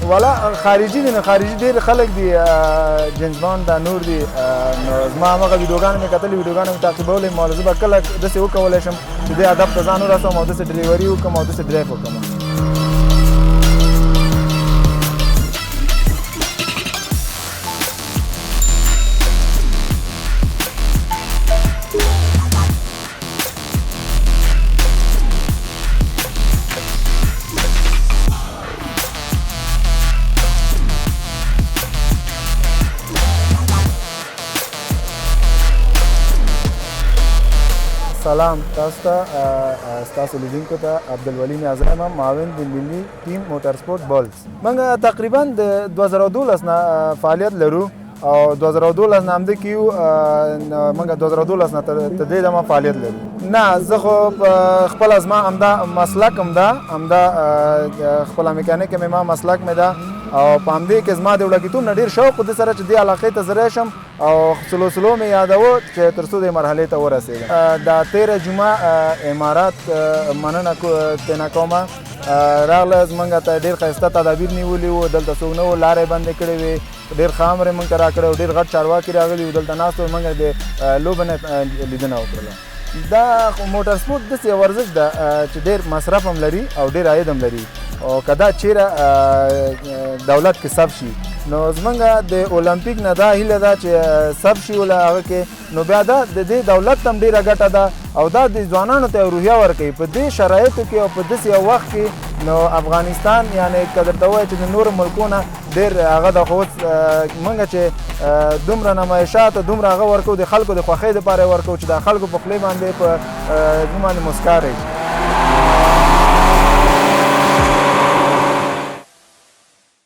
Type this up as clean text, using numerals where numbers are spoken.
ولا خارجي دي نه خارجي ډېر خلک دي جیمز باند دا نور دي نو زما هغه ویډیوګانې مې کتلې ویډیوګانې مې تعقیبولې ما زه به کله داسې وکولی شم چې دې هدف ته ځان ورسوم او داسې ډریوري وکړم او داسې ډرایف وکړم. سلام تاسو ته ستاسو لیدونکو ته عبدالولي نیازی یم معاون د ملي ټیم موټر سپورټ بولز. موږ تقریبا د 2012 نه فعالیت لرو او 2012 نه همدې کې یو موږ 2012 نه تر دې دمه فعالیت لرو. نه زه خو خپله زما همدا مسلک همدا خپله میکانیک مې ما مسلک مې ده او په همدې کې زما د وړکتوب نه ډېر شوق و دې سره چې دې علاقې ته زه راشم او سلو مې یادوه چې تر څو دې مرحلې ته ورسېږم. د 13 جمعه امارات مننه ترېنه کومه راغله زموږ ته ډېر ښایسته تدابیر نیولي وو دلته څوک نه وو لارې بندې کړې وې ډېر ښه امر یې موږ ته راکړی و ډېر غټ چارواکي راغلي وو دلته ناست وو موږ د لوبې نه لیدنه وکړله. دا موټر سپورټ داسې یو ورزش ده چې ډېر مصرف هم لري او ډېر عاید هم لري او که دا چیرې دولت کې ثبت شي نو زمونږ د اولمپیک نه دا هیله ده چې ثبت شي وله هغه کې نو بیا دا د دې دولت ته هم ډېره ګټه ده او دا د ځوانانو ته روحیه ورکوي په دې شرایطو کې او په داسې یو وخت کې نو افغانستان یعنې که درته ووایي چې د نورو ملکونه ډېر هغه د خو اوس موږ چې دومره نمایشات دومره هغه ورکوو د خلکو د خوښۍ دپاره یې ورکوو چې د خلکو په خولې باندې په موږ باندې مسکا راشي.